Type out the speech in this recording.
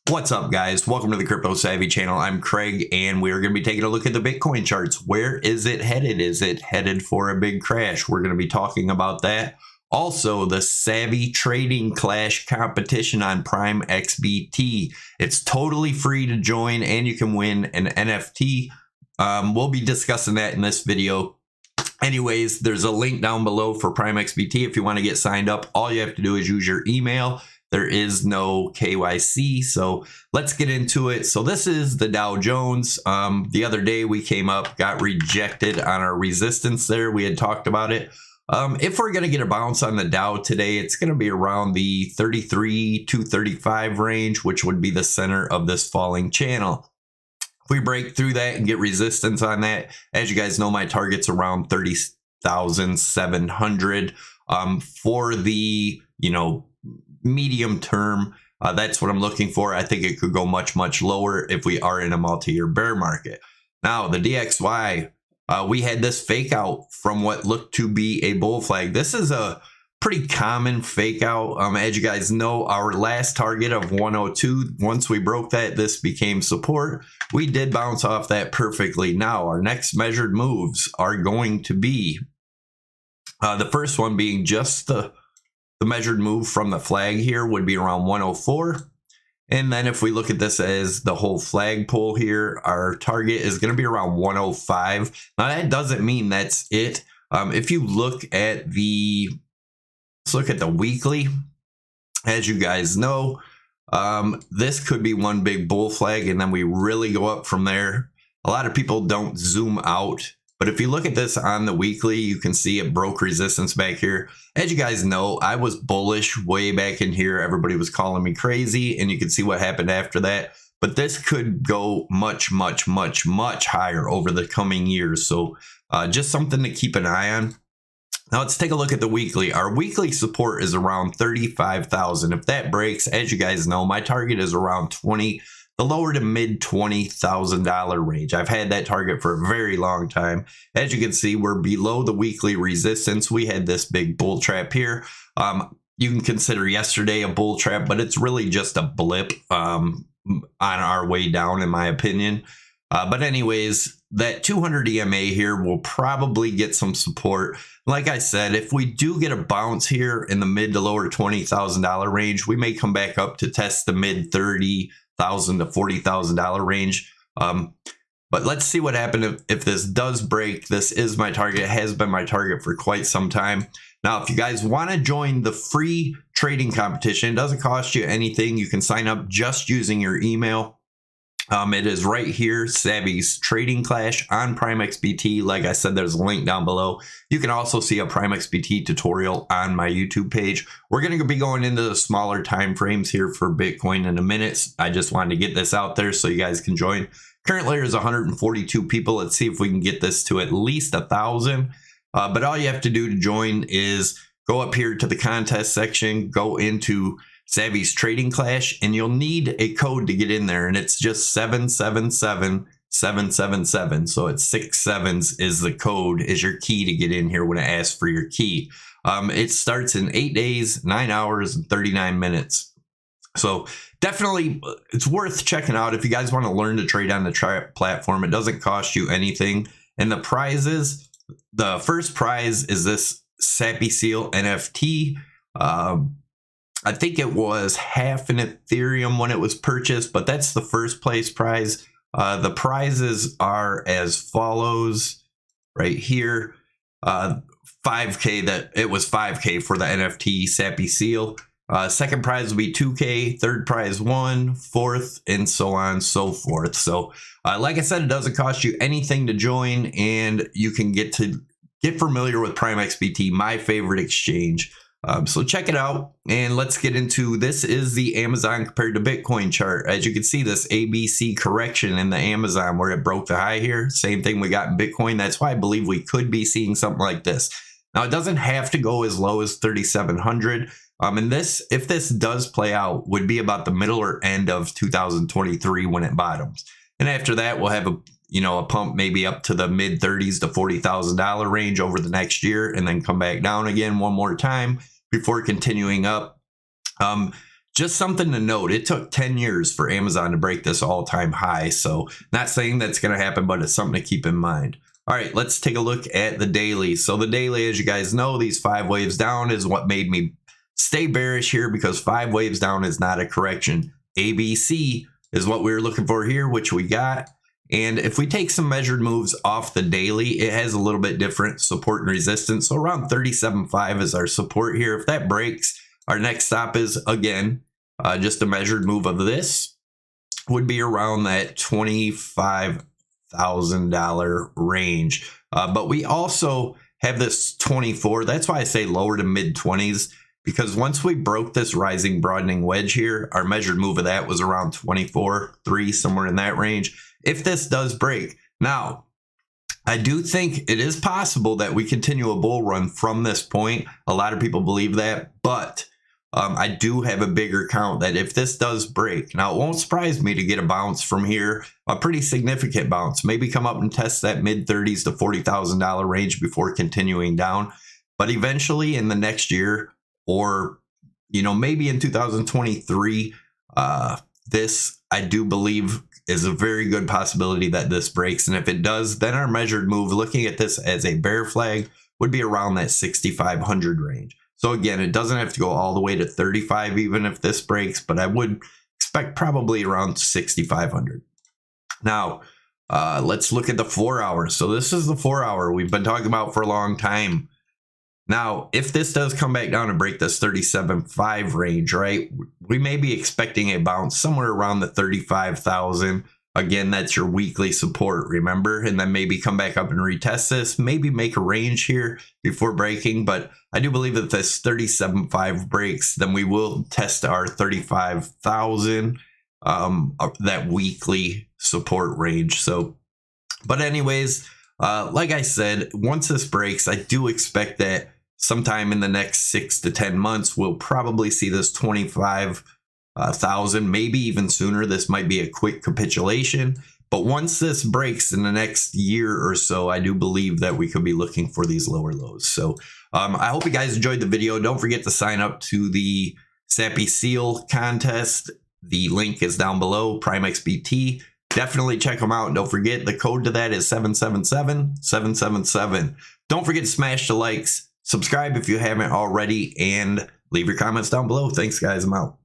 What's up, guys? Welcome to the Crypto Savvy channel. I'm Craig, and we're going to be taking a look at the Bitcoin charts. Where is it headed? Is it headed for a big crash? We're going to be talking about that. Also, the Savvy trading clash competition on Prime XBT. It's totally free to join, and you can win an NFT. We'll be discussing that in this video. Anyways, there's a link down below for Prime XBT. If you want to get signed up, all you have to do is use your email. There is no KYC, so let's get into it. So this is the Dow Jones. The other day we came up, got rejected on our resistance there. We had talked about it. If we're going to get a bounce on the Dow today, it's going to be around the 33,235 range, which would be the center of this falling channel. If we break through that and get resistance on that, as you guys know, my target's around 30,700 for the, medium term. That's what I'm looking for. I think it could go much lower if we are in a multi-year bear market. Now, the DXY, we had this fake out from what looked to be a bull flag. This is a pretty common fake out. As you guys know, our last target of 102, once we broke that, this became support. We did bounce off that perfectly. Now, our next measured moves are going to be the first one being just the measured move from the flag here would be around 104. And then if we look at this as the whole flagpole here, our target is going to be around 105. Now that doesn't mean that's it. If you look at let's look at the weekly, as you guys know, this could be one big bull flag and then we really go up from there. A lot of people don't zoom out. But if you look at this on the weekly, you can see it broke resistance back here. As you guys know, I was bullish way back in here. Everybody was calling me crazy, and you can see what happened after that. But this could go much higher over the coming years. So just something to keep an eye on. Now let's take a look at the weekly. Our weekly support is around 35,000. If that breaks, as you guys know, my target is around the lower to mid $20,000 range. I've had that target for a very long time. As you can see, we're below the weekly resistance. We had this big bull trap here. You can consider yesterday a bull trap, but it's really just a blip on our way down, in my opinion. But anyways, that 200 EMA here will probably get some support. Like I said, if we do get a bounce here in the mid to lower $20,000 range, we may come back up to test the mid $30,000 to $40,000 range. But let's see what happens if this does break. This is my target. It has been my target for quite some time. Now, if you guys want to join the free trading competition, it doesn't cost you anything. You can sign up just using your email. It is right here, Savy's Trading Clash on Prime XBT. Like I said, there's a link down below. You can also see a Prime XBT tutorial on my YouTube page. We're going to be going into the smaller time frames here for Bitcoin in a minute. I just wanted to get this out there so you guys can join. Currently, there's 142 people. Let's see if we can get this to at least 1,000. But all you have to do to join is go up here to the contest section, go into Savy's Trading Clash, and you'll need a code to get in there, and it's just 777777. So it's 6 sevens is the code, is your key to get in here when it asks for your key. It starts in 8 days, 9 hours, and 39 minutes. So definitely, it's worth checking out if you guys want to learn to trade on the platform. It doesn't cost you anything. And the prizes, the first prize is this SAPPY seal NFT. I think it was half an Ethereum when it was purchased, but that's the first place prize. The prizes are as follows right here. 5K, that it was 5K for the NFT SAPPY seal. Second prize will be 2K, third prize 1, fourth, and so on and so forth. So like I said, it doesn't cost you anything to join, and you can get familiar with Prime XBT, my favorite exchange. So check it out, and let's get into this. Is the Amazon compared to Bitcoin chart. As you can see, this ABC correction in the Amazon where it broke the high here. Same thing we got in Bitcoin. That's why I believe we could be seeing something like this. Now, it doesn't have to go as low as 3,700. And this, if this does play out, would be about the middle or end of 2023 when it bottoms. And after that, we'll have a pump maybe up to the mid 30s to $40,000 range over the next year, and then come back down again one more time before continuing up. just something to note. It took 10 years for Amazon to break this all-time high. So not saying that's going to happen, but it's something to keep in mind. All right, let's take a look at the daily. So the daily, as you guys know, these 5 waves down is what made me stay bearish here, because 5 waves down is not a correction. ABC is what we were looking for here, which we got. And if we take some measured moves off the daily, it has a little bit different support and resistance. So around 37.5 is our support here. If that breaks, our next stop is, again, just a measured move of this, would be around that $25,000 range. But we also have this 24. That's why I say lower to mid 20s, because once we broke this rising broadening wedge here, our measured move of that was around 24.3, somewhere in that range. If this does break, now I do think it is possible that we continue a bull run from this point. A lot of people believe that, but I do have a bigger count that if this does break, now it won't surprise me to get a bounce from here, a pretty significant bounce, maybe come up and test that mid 30s to $40,000 range before continuing down. But eventually in the next year, or, you know, maybe in 2023, this I do believe is a very good possibility that this breaks. And if it does, then our measured move, looking at this as a bear flag, would be around that 6,500 range. So again, it doesn't have to go all the way to 35 even if this breaks, but I would expect probably around 6,500. Now, let's look at the 4 hours. So this is the 4 hour we've been talking about for a long time. Now, if this does come back down and break this 37.5 range, right, we may be expecting a bounce somewhere around the 35,000. Again, that's your weekly support, remember? And then maybe come back up and retest this, maybe make a range here before breaking. But I do believe that this 37.5 breaks, then we will test our 35,000, that weekly support range. So, but anyways, like I said, once this breaks, I do expect that sometime in the next 6 to 10 months, we'll probably see this 25,000, maybe even sooner. This might be a quick capitulation. But once this breaks in the next year or so, I do believe that we could be looking for these lower lows. So I hope you guys enjoyed the video. Don't forget to sign up to the SAPPY Seal contest. The link is down below, PrimeXBT. Definitely check them out. And don't forget, the code to that is 777-777. Don't forget to smash the likes, subscribe if you haven't already, and leave your comments down below. Thanks, guys. I'm out.